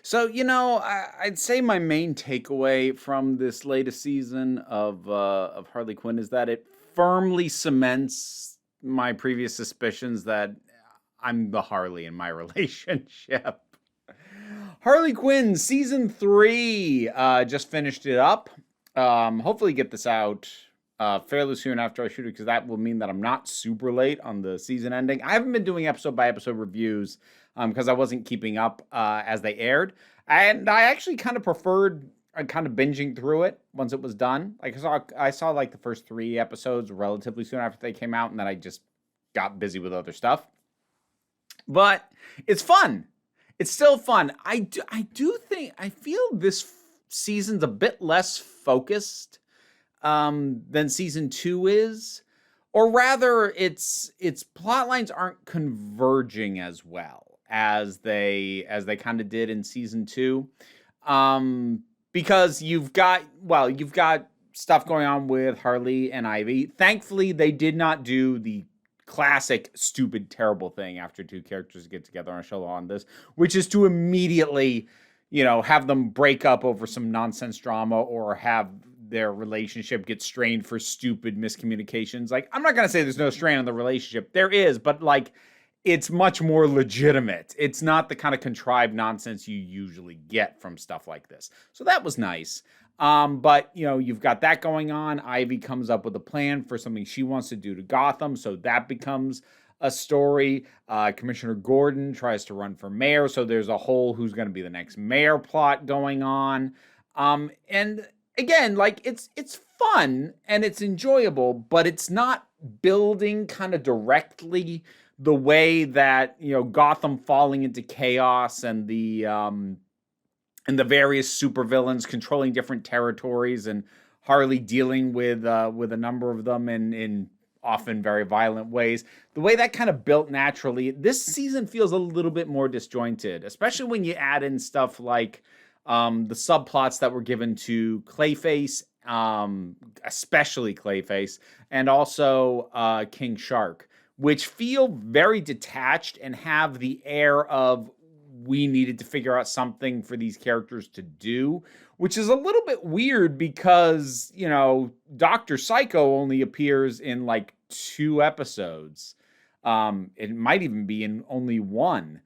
So, I'd say my main takeaway from this latest season of Harley Quinn is that it firmly cements my previous suspicions that I'm the Harley in my relationship. Harley Quinn season 3 just finished it up. Hopefully get this out fairly soon after I shoot it, because that will mean that I'm not super late on the season ending. I haven't been doing episode by episode reviews because I wasn't keeping up as they aired, and I actually kind of preferred kind of binging through it once it was done. Like I saw like the first 3 episodes relatively soon after they came out, and then I just got busy with other stuff. But it's fun. It's still fun. I do think I feel this season's a bit less focused than season 2 is, or rather, its plot lines aren't converging as well as they kind of did in season 2, because you've got stuff going on with Harley and Ivy. Thankfully, they did not do the classic stupid terrible thing after two characters get together on a show on this, which is to immediately have them break up over some nonsense drama, or have their relationship get strained for stupid miscommunications. Like, I'm not going to say there's no strain on the relationship. There is, but like, it's much more legitimate. It's not the kind of contrived nonsense you usually get from stuff like this. So that was nice. But you've got that going on. Ivy comes up with a plan for something she wants to do to Gotham. So that becomes a story. Commissioner Gordon tries to run for mayor. So there's a whole who's going to be the next mayor plot going on. And again, like, it's fun and it's enjoyable, but it's not building kind of directly the way that Gotham falling into chaos and the various supervillains controlling different territories, and Harley dealing with a number of them in often very violent ways. The way that kind of built naturally, this season feels a little bit more disjointed, especially when you add in stuff like the subplots that were given to Clayface, especially Clayface, and also King Shark, which feel very detached and have the air of, we needed to figure out something for these characters to do, which is a little bit weird because, Dr. Psycho only appears in like 2 episodes. It might even be in only 1.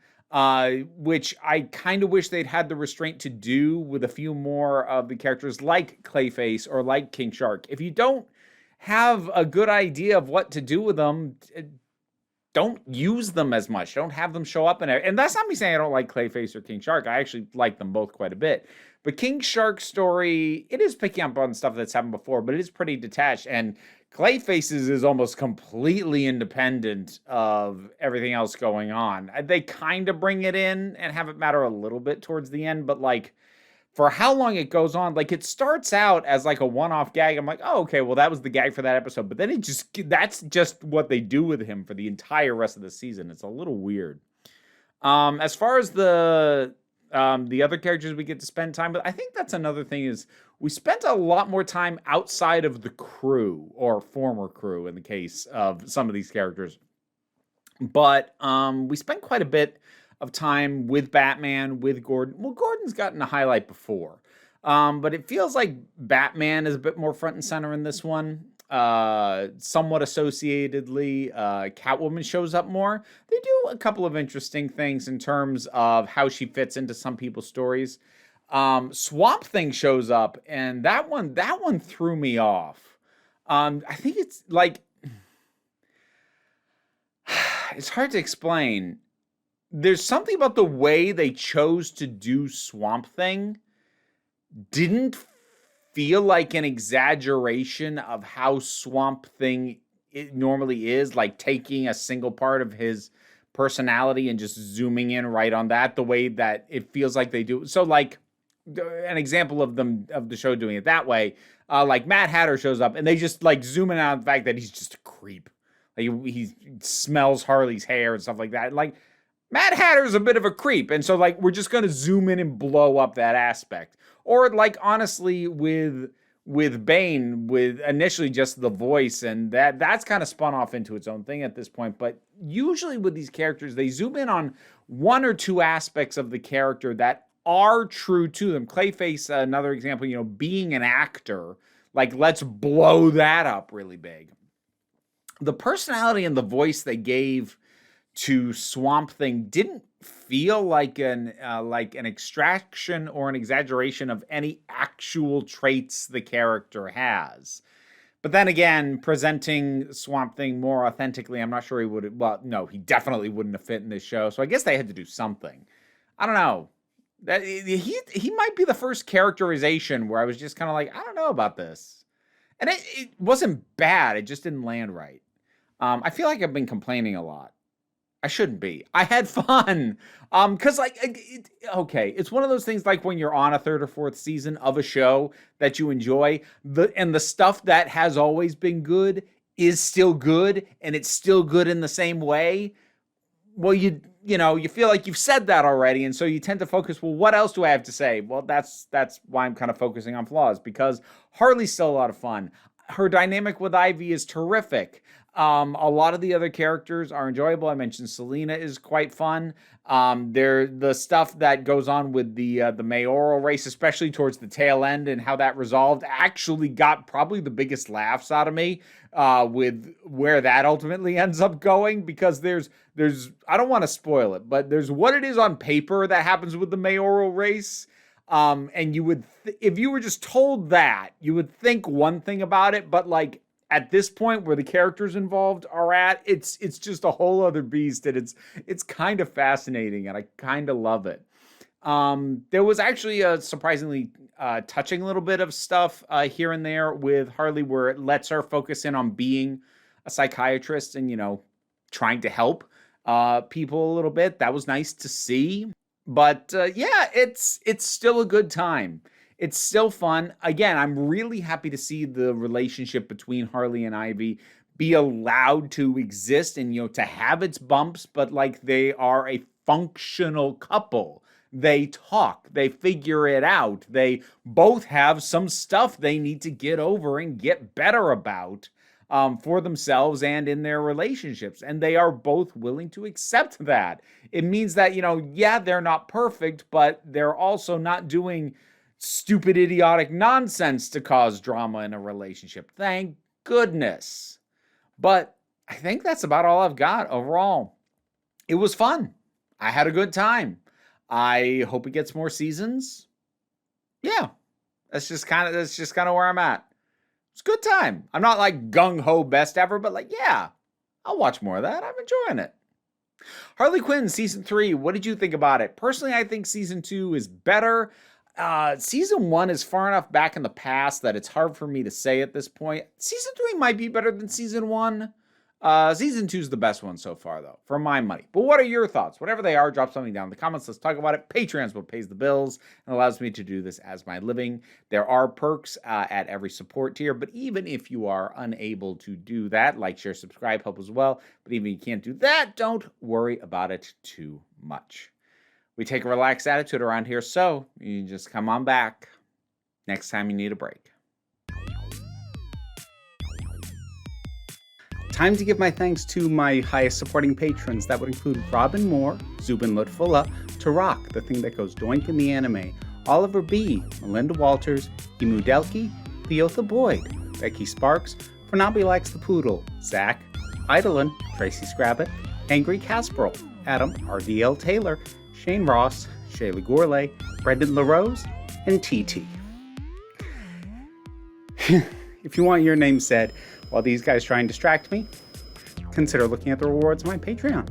Which I kind of wish they'd had the restraint to do with a few more of the characters like Clayface or like King Shark. If you don't have a good idea of what to do with them, don't use them as much. Don't have them show up in it. And that's not me saying I don't like Clayface or King Shark. I actually like them both quite a bit. But King Shark's story, it is picking up on stuff that's happened before, but it is pretty detached. And Clayface's is almost completely independent of everything else going on. They kind of bring it in and have it matter a little bit towards the end, but like, for how long it goes on, like, it starts out as like a one-off gag. I'm like, oh, okay, well, that was the gag for that episode. But then that's just what they do with him for the entire rest of the season. It's a little weird. As far as the other characters we get to spend time with, I think that's another thing, is we spent a lot more time outside of the crew, or former crew in the case of some of these characters. But we spent quite a bit of time with Batman, with Gordon. Well, Gordon's gotten a highlight before, but it feels like Batman is a bit more front and center in this one. Somewhat associatedly, Catwoman shows up more. They do a couple of interesting things in terms of how she fits into some people's stories. Swamp Thing shows up, and that one threw me off. I think it's like, it's hard to explain. There's something about the way they chose to do Swamp Thing didn't feel like an exaggeration of how Swamp Thing it normally is, like taking a single part of his personality and just zooming in right on that, the way that it feels like they do. So like, an example of the show doing it that way, like Mad Hatter shows up and they just like zoom in on the fact that he's just a creep. Like, he smells Harley's hair and stuff like that. Like, Mad Hatter's a bit of a creep, and so like, we're just going to zoom in and blow up that aspect. Or like, honestly, with Bane, with initially just the voice, and that's kind of spun off into its own thing at this point. But usually with these characters, they zoom in on 1 or 2 aspects of the character that are true to them. Clayface, another example, you know, being an actor, like, let's blow that up really big. The personality and the voice they gave to Swamp Thing didn't feel like an extraction or an exaggeration of any actual traits the character has. But then again, presenting Swamp Thing more authentically, I'm not sure he would. Well, no, he definitely wouldn't have fit in this show. So I guess they had to do something. I don't know. That he might be the first characterization where I was just kind of like, I don't know about this, and it wasn't bad. It just didn't land right. I feel like I've been complaining a lot. I shouldn't be. I had fun. Because okay, it's one of those things like when you're on a third or fourth season of a show that you enjoy, and the stuff that has always been good is still good, and it's still good in the same way. Well, you feel like you've said that already, and so you tend to focus, well, what else do I have to say? Well, that's why I'm kind of focusing on flaws, because Harley's still a lot of fun. Her dynamic with Ivy is terrific. A lot of the other characters are enjoyable. I mentioned Selena is quite fun. The stuff that goes on with the mayoral race, especially towards the tail end, and how that resolved, actually got probably the biggest laughs out of me with where that ultimately ends up going, because there's I don't want to spoil it, but there's what it is on paper that happens with the mayoral race. And you would, if you were just told that, you would think one thing about it, but like at this point where the characters involved are at, it's just a whole other beast, and it's kind of fascinating, and I kind of love it. There was actually a surprisingly touching little bit of stuff here and there with Harley, where it lets her focus in on being a psychiatrist and, you know, trying to help people a little bit. That was nice to see. But yeah, it's still a good time. It's still fun. Again, I'm really happy to see the relationship between Harley and Ivy be allowed to exist and, you know, to have its bumps, but like they are a functional couple. They talk, they figure it out. They both have some stuff they need to get over and get better about for themselves and in their relationships. And they are both willing to accept that. It means that, you know, yeah, they're not perfect, but they're also not doing stupid, idiotic nonsense to cause drama in a relationship. Thank goodness. But I think that's about all I've got overall. It was fun. I had a good time. I hope it gets more seasons. Yeah, that's just kind of where I'm at. It's a good time. I'm not like gung-ho best ever, but like, yeah, I'll watch more of that. I'm enjoying it. Harley Quinn season 3. What did you think about it? Personally, I think season 2 is better. Season 1 is far enough back in the past that it's hard for me to say at this point. Season 3 might be better than season 1. Season 2 is the best one so far, though, for my money. But what are your thoughts? Whatever they are, drop something down in the comments. Let's talk about it. Patreon's what pays the bills and allows me to do this as my living. There are perks at every support tier, but even if you are unable to do that, like, share, subscribe, help as well. But even if you can't do that, don't worry about it too much. We take a relaxed attitude around here, so you just come on back next time you need a break. Time to give my thanks to my highest supporting patrons. That would include Robin Moore, Zubin Lutfullah, Tarak, the thing that goes doink in the anime, Oliver B., Melinda Walters, Emu Delkey, Theotha Boyd, Becky Sparks, Fernabi Likes the Poodle, Zach, Idolin, Tracy Scrabbit, Angry Casperl, Adam RDL Taylor, Shane Ross, Shayla Gourlay, Brendan LaRose, and TT. If you want your name said while these guys try and distract me, consider looking at the rewards of my Patreon.